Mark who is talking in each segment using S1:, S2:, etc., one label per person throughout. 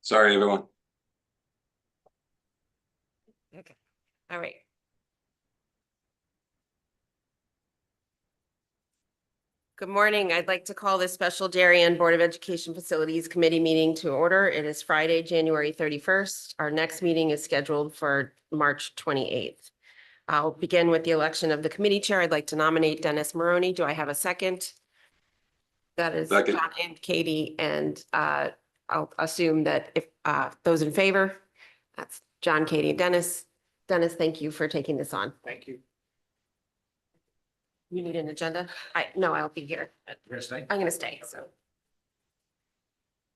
S1: Sorry, everyone.
S2: Okay, all right. Good morning. I'd like to call this special Darien Board of Education Facilities Committee meeting to order. It is Friday, January 31st. Our next meeting is scheduled for March 28th. I'll begin with the election of the committee chair. I'd like to nominate Dennis Maroney. Do I have a second? That is
S1: Second.
S2: John and Katie, and I'll assume that if those in favor, that's John, Katie, and Dennis. Dennis, thank you for taking this on.
S3: Thank you.
S2: You need an agenda? No, I'll be here.
S3: You're gonna stay?
S2: I'm gonna stay, so.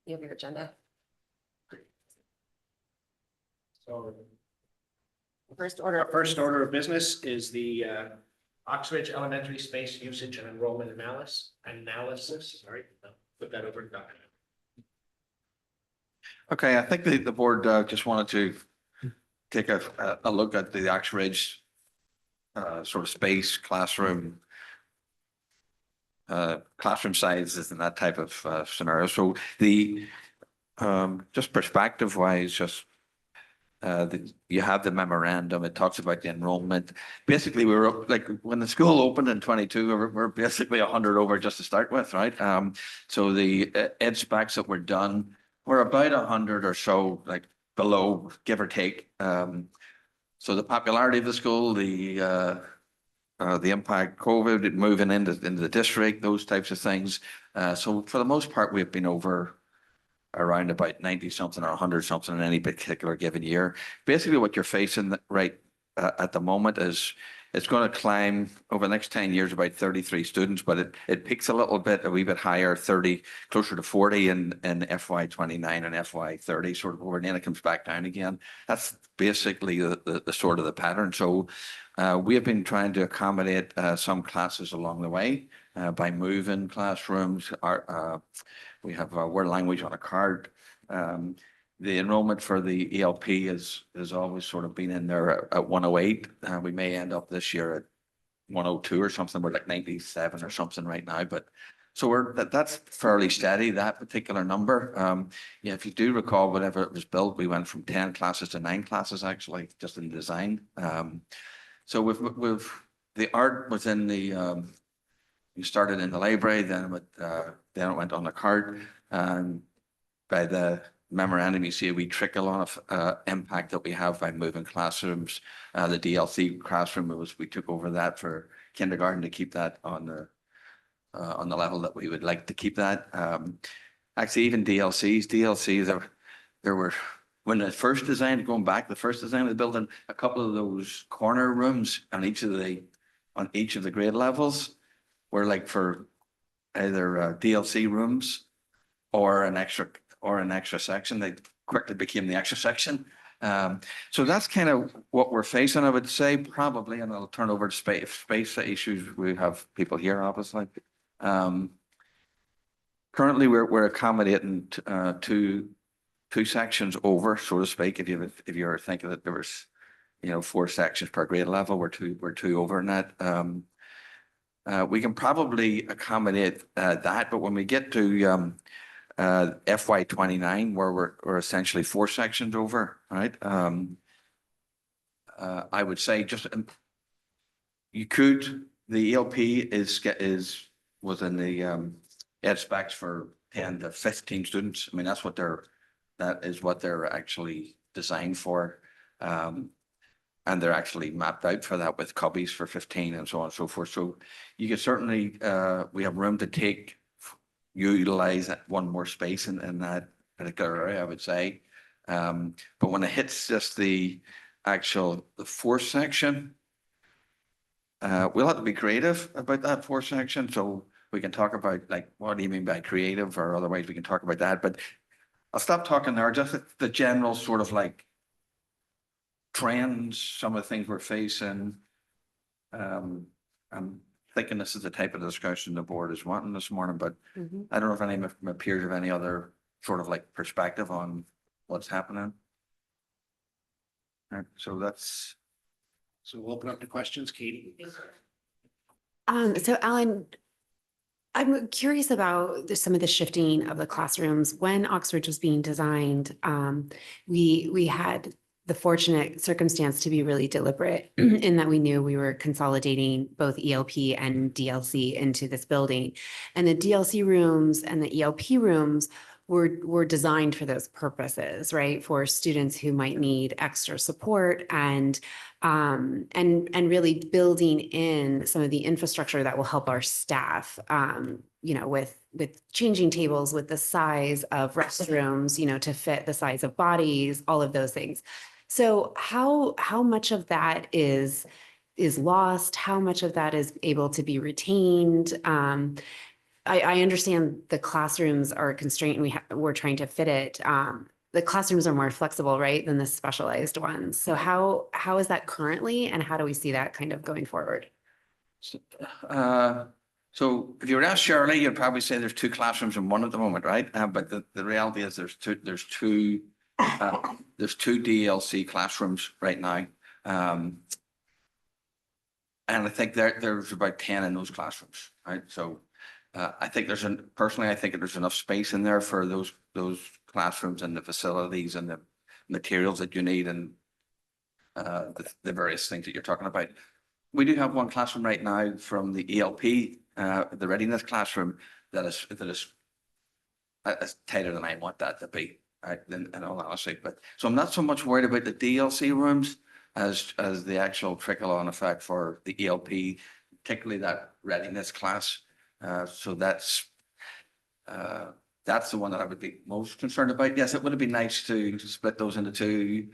S2: You have your agenda.
S3: So
S2: First order.
S3: our first order of business is the Oxbridge Elementary Space Usage and Enrollment Analysis. Sorry, I'll put that over to Dr.
S4: Okay, I think the board just wanted to take a look at the Oxbridge sort of space classroom sizes and that type of scenario. So the just perspective wise, just you have the memorandum. It talks about the enrollment. Basically, we were up, like when the school opened in 22, we're basically 100 over just to start with, right? So the ed specs that were done were about 100 or so, like below, give or take. So the popularity of the school, the impact COVID, moving into the district, those types of things. So for the most part, we've been over around about 90 something or 100 something in any particular given year. Basically, what you're facing right at the moment is it's going to climb over the next 10 years about 33 students, but it peaks a little bit, a wee bit higher, 30, closer to 40 in FY29 and FY30 sort of over, and then it comes back down again. That's basically the sort of the pattern. So we have been trying to accommodate some classes along the way by moving classrooms. We have world language on a card. The enrollment for the ELP has always sort of been in there at 108. We may end up this year at 102 or something. We're like 97 or something right now, but so that's fairly steady, that particular number. Yeah, if you do recall, whenever it was built, we went from 10 classes to 9 classes actually, just in design. So with the art was in the you started in the library, then it went on the cart, and by the memorandum, you see a wee trickle of impact that we have by moving classrooms. The DLC classroom we took over that for kindergarten to keep that on the level that we would like to keep that. Actually, even DLCs, there were when the first design going back, the first design of the building, a couple of those corner rooms on each of the grade levels were like for either DLC rooms or an extra section. They quickly became the extra section. So that's kind of what we're facing, I would say, probably, and I'll turn over to space issues. We have people here, obviously. Currently, we're accommodating two sections over, so to speak. If you're thinking that there was, 4 sections per grade level, we're two over in that. We can probably accommodate that, but when we get to FY29, where we're essentially 4 sections over, right? I would say just the ELP was in the ed specs for 10 to 15 students. I mean, that is what they're actually designed for. And they're actually mapped out for that with cubbies for 15 and so on and so forth. So you could certainly, we have room to utilize one more space in that particular area, I would say. But when it hits just the 4th section, we'll have to be creative about that 4th section. So we can talk about, like, what do you mean by creative, or otherwise we can talk about that. But I'll stop talking there. Just the general sort of like trends, some of the things we're facing. I'm thinking this is the type of discussion the board is wanting this morning, but I don't know if any of my peers have any other sort of like perspective on what's happening. All right, so
S3: So we'll open up to questions. Katie?
S5: So Alan,
S1: I'm curious about some of the shifting of the classrooms. When Oxford was being designed, we had the fortunate circumstance to be really deliberate in that we knew we were consolidating both ELP and DLC into this building. And the DLC rooms and the ELP rooms were designed for those purposes, right? For students who might need extra support and really building in some of the infrastructure that will help our staff, with changing tables, with the size of restrooms, to fit the size of bodies, all of those things. So how much of that is lost? How much of that is able to be retained? I understand the classrooms are constrained and we're trying to fit it. The classrooms are more flexible, right, than the specialized ones. So how is that currently, and how do we see that kind of going forward?
S4: So if you were to ask Shirley, you'd probably say there's 2 classrooms in one at the moment, right? But the reality is there's two DLC classrooms right now. And I think there's about 10 in those classrooms, right? So I think personally, I think there's enough space in there for those classrooms and the facilities and the materials that you need and the various things that you're talking about. We do have one classroom right now from the ELP, the readiness classroom that is tighter than I want that to be, right? In all honesty, so I'm not so much worried about the DLC rooms as the actual trickle-on effect for the ELP, particularly that readiness class. So that's the one that I would be most concerned about. Yes, it would have been nice to split those into 2,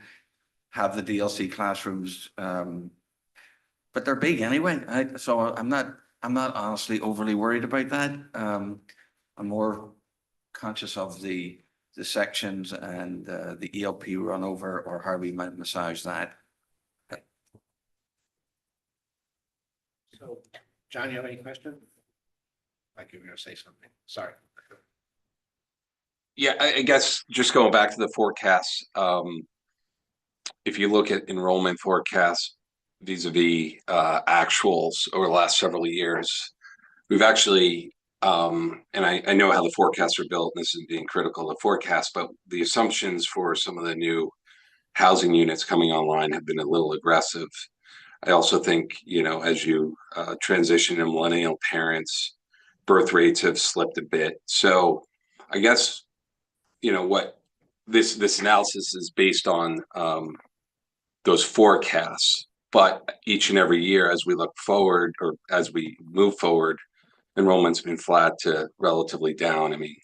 S4: have the DLC classrooms, but they're big anyway. So I'm not honestly overly worried about that. I'm more conscious of the sections and the ELP run over, or how we might massage that.
S3: So, John, you have any question? Like you were going to say something. Sorry.
S5: Yeah, I guess just going back to the forecasts, if you look at enrollment forecasts vis-a-vis actuals over the last several years, we've actually, and I know how the forecasts are built, and this is being critical of the forecast, but the assumptions for some of the new housing units coming online have been a little aggressive. I also think, as you transition to millennial parents, birth rates have slipped a bit. So I guess, what this analysis is based on those forecasts, but each and every year as we look forward, or as we move forward, enrollment's been flat to relatively down. I mean,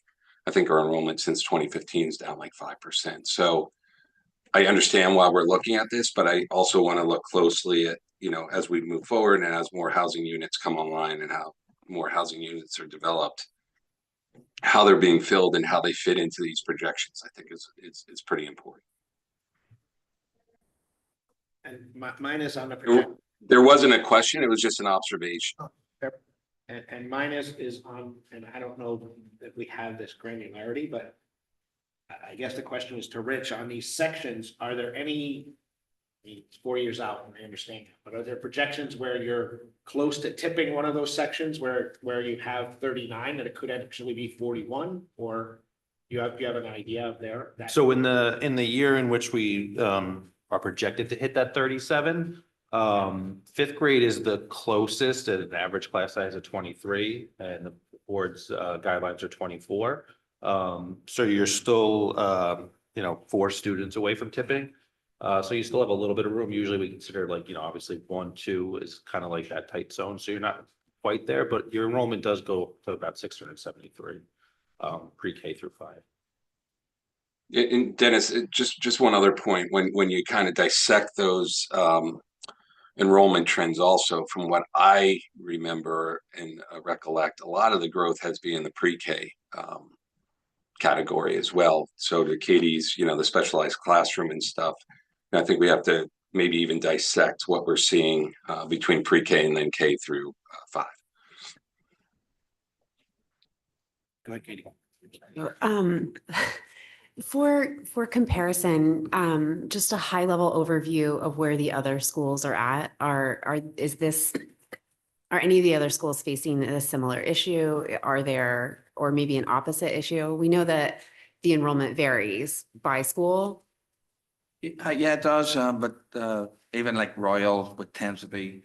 S5: I think our enrollment since 2015 is down like 5%. So I understand why we're looking at this, but I also want to look closely at, as we move forward and as more housing units come online and how more housing units are developed, how they're being filled and how they fit into these projections, I think is pretty important.
S3: And mine is on the projection.
S5: There wasn't a question, it was just an observation.
S3: And mine is on, and I don't know that we have this granularity, but I guess the question is to Rich on these sections. Are there any, it's 4 years out, and I understand, but are there projections where you're close to tipping one of those sections where you have 39 that it could actually be 41, or you have an idea of there?
S6: So in the year in which we are projected to hit that 37, 5th grade is the closest at an average class size of 23, and the board's guidelines are 24. So you're still 4 students away from tipping. So you still have a little bit of room. Usually we consider obviously 1, 2 is kind of like that tight zone. So you're not quite there, but your enrollment does go to about 673 pre-K through 5.
S5: And Dennis, just one other point, when you kind of dissect those enrollment trends, also from what I remember and recollect, a lot of the growth has been in the pre-K category as well. So to Katie's, the specialized classroom and stuff, and I think we have to maybe even dissect what we're seeing between pre-K and then K through 5.
S3: Go ahead, Katie.
S1: For comparison, just a high level overview of where the other schools are at. Is this Are any of the other schools facing a similar issue? Are there, or maybe an opposite issue? We know that the enrollment varies by school.
S4: Yeah, it does, but even like Royal would tend to be,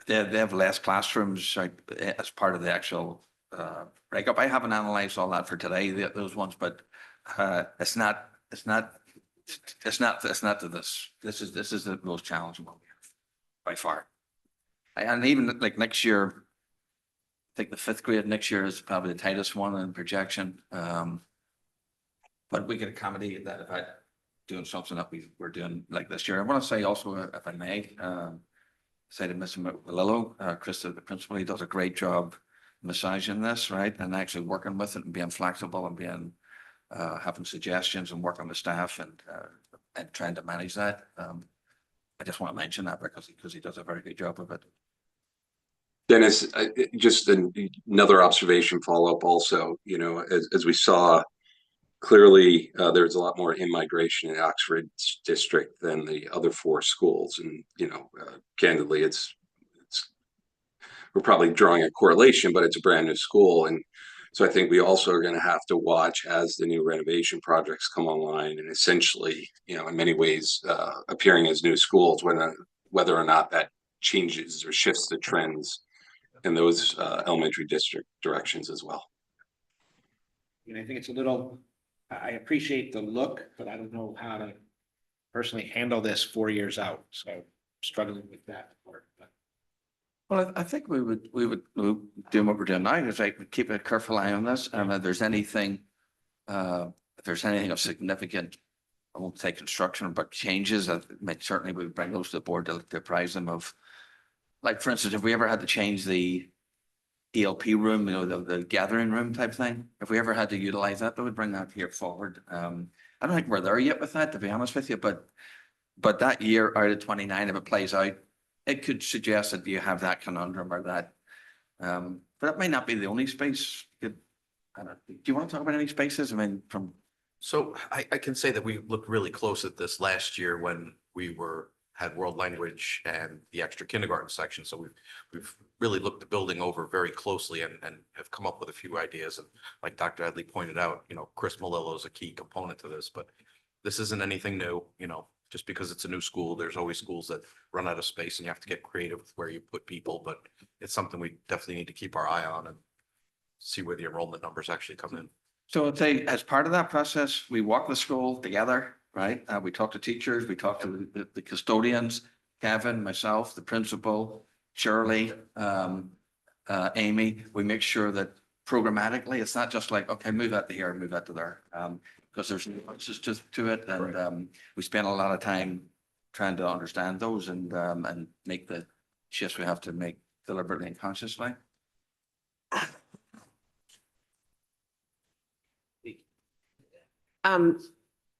S4: they have less classrooms like, as part of the actual breakup. I haven't analyzed all that for today, those ones, but it's not to this. This is the most challenging one we have by far. And even like next year, I think the 5th grade next year is probably the tightest one in projection. But we can accommodate that if I doing something that we're doing like this year. I want to say also, if I may, say to Mr. Malillo, Krista, the principal, he does a great job massaging this, right? And actually working with it and being flexible and being, having suggestions and working with staff and trying to manage that. I just want to mention that because he does a very good job of it.
S5: Dennis, just another observation follow-up also, you know, as we saw, clearly there's a lot more in-migration in Oxford district than the other 4 schools. And, you know, candidly, we're probably drawing a correlation, but it's a brand new school. And so I think we also are going to have to watch as the new renovation projects come online and essentially, you know, in many ways appearing as new schools, whether or not that changes or shifts the trends in those elementary district directions as well.
S3: And I think it's a little, I appreciate the look, but I don't know how to personally handle this 4 years out. So struggling with that part. But
S4: Well, I think we would do what we're doing now, is like keep a careful eye on this. And if there's anything of significant, I won't say construction, but changes, that certainly we would bring those to the board to apprise them of. Like, for instance, if we ever had to change the ELP room, you know, the gathering room type thing, if we ever had to utilize that, they would bring that here forward. I don't think we're there yet with that, to be honest with you, but that year out of 29, if it plays out, it could suggest that you have that conundrum or that. But it may not be the only space. Do you want to talk about any spaces? I mean,
S6: So I can say that we looked really close at this last year when we had world language and the extra kindergarten section. So we've really looked the building over very closely and have come up with a few ideas. And like Dr. Adley pointed out, you know, Chris Malillo is a key component to this, but this isn't anything new, you know, just because it's a new school, there's always schools that run out of space and you have to get creative with where you put people, but it's something we definitely need to keep our eye on and see where the enrollment numbers actually come in.
S4: so I'd say as part of that process, we walk the school together, right? We talk to teachers, we talk to the custodians, Kevin, myself, the principal, Shirley, Amy. We make sure that programmatically, it's not just like, okay, move that to here, move that to there. Because there's nuances to it, and we spend a lot of time trying to understand those and make the shifts we have to make deliberately and consciously.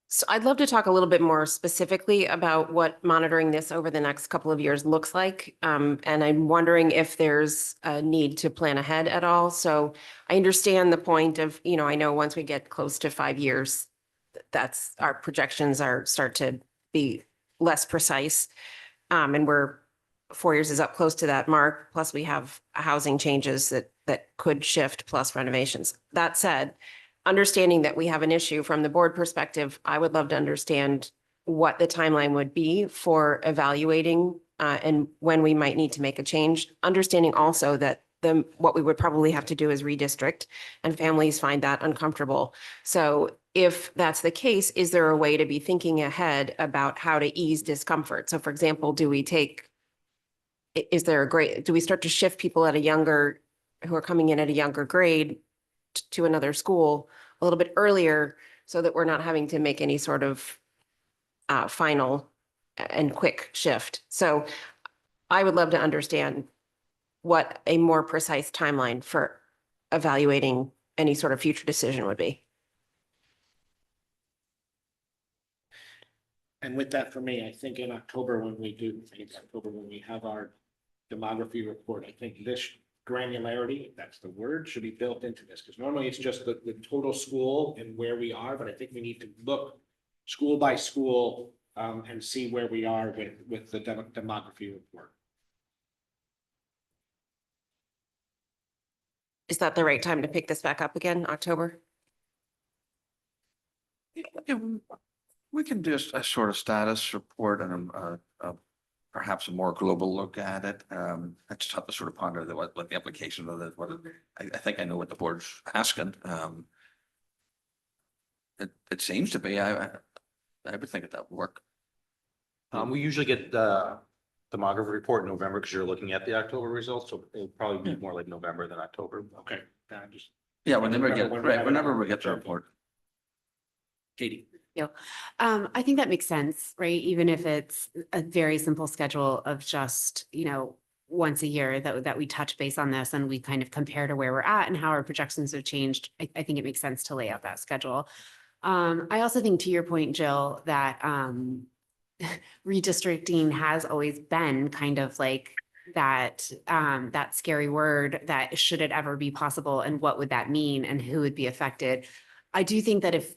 S2: So I'd love to talk a little bit more specifically about what monitoring this over the next couple of years looks like. And I'm wondering if there's a need to plan ahead at all. So I understand the point of, you know, I know once we get close to 5 years, that's our projections start to be less precise. And 4 years is up close to that mark. Plus we have housing changes that could shift, plus renovations. That said, understanding that we have an issue from the board perspective, I would love to understand what the timeline would be for evaluating and when we might need to make a change. Understanding also that what we would probably have to do is redistrict, and families find that uncomfortable. So if that's the case, is there a way to be thinking ahead about how to ease discomfort? So for example, do we start to shift people who are coming in at a younger grade to another school a little bit earlier so that we're not having to make any sort of final and quick shift? So I would love to understand what a more precise timeline for evaluating any sort of future decision would be.
S3: And with that, for me, I think in October when we have our demography report, I think this granularity, if that's the word, should be built into this, because normally it's just the total school and where we are, but I think we need to look school by school and see where we are with the demography report.
S2: Is that the right time to pick this back up again, October?
S4: Yeah, we can do a sort of status report and perhaps a more global look at it. I just have to sort of ponder what the application of it, I think I know what the board's asking. It seems to be, I would think that would work.
S6: We usually get the demography report in November because you're looking at the October results, so it'll probably be more like November than October.
S3: Okay, just
S4: Yeah, whenever we get,
S3: Remember when we have it
S4: whenever
S3: on
S4: we get the
S3: the
S4: report.
S3: Katie.
S1: I think that makes sense, right? Even if it's a very simple schedule of just, once a year that we touch base on this and we kind of compare to where we're at and how our projections have changed. I think it makes sense to lay out that schedule. I also think, to your point, Jill, that redistricting has always been kind of like that scary word, that should it ever be possible and what would that mean and who would be affected. I do think that if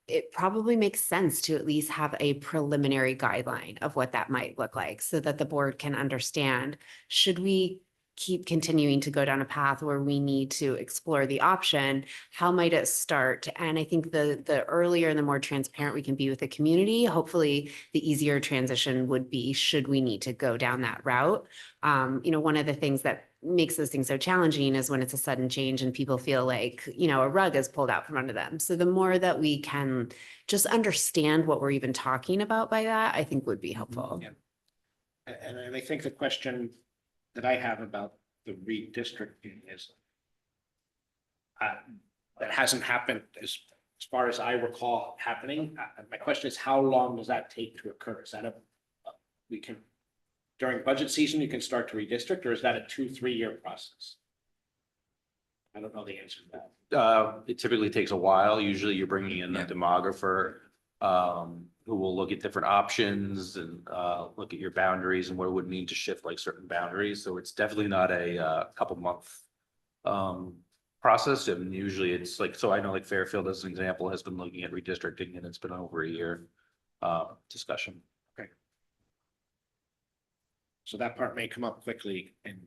S1: it probably makes sense to at least have a preliminary guideline of what that might look like so that the board can understand, should we keep continuing to go down a path where we need to explore the option, how might it start? And I think the earlier and the more transparent we can be with the community, hopefully the easier transition would be should we need to go down that route. One of the things that makes those things so challenging is when it's a sudden change and people feel like, a rug is pulled out from under them. So the more that we can just understand what we're even talking about by that, I think would be helpful.
S3: Yeah. And I think the question that I have about the redistricting is that hasn't happened as far as I recall happening. My question is, how long does that take to occur? Is that during budget season, you can start to redistrict, or is that a 2-3 year process? I don't know the answer to that.
S6: It typically takes a while. Usually you're bringing in a
S4: Yeah.
S6: demographer who will look at different options and look at your boundaries and what it would mean to shift like certain boundaries. So it's definitely not a couple month process. And usually it's like, so I know like Fairfield as an example has been looking at redistricting and it's been over a year discussion.
S3: So that part may come up quickly and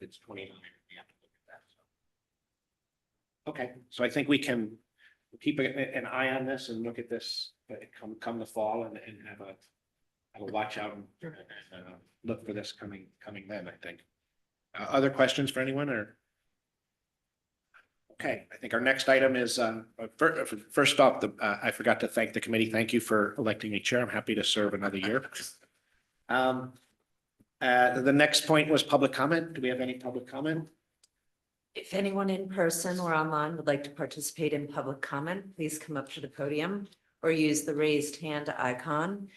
S3: it's 29. We have to look at that. So. Okay, so I think we can keep an eye on this and look at this come the fall and have a watch out and look for this coming then, I think. Other questions for anyone or? Okay, I think our next item is first off, I forgot to thank the committee. Thank you for electing me chair. I'm happy to serve another year. The next point was public comment. Do we have any public comment?
S7: If anyone in person or online would like to participate in public comment, please come up to the podium or use the raised hand icon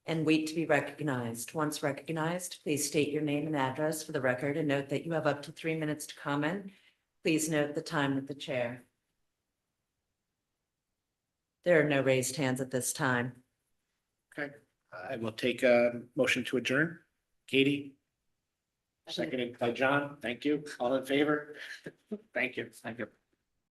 S7: and wait to be recognized. Once recognized, please state your name and address for the record and note that you have up to 3 minutes to comment. Please note the time with the chair. There are no raised hands at this time.
S3: Okay, I will take a motion to adjourn. Katie? Seconded by John. Thank you. All in favor? Thank you. Thank you.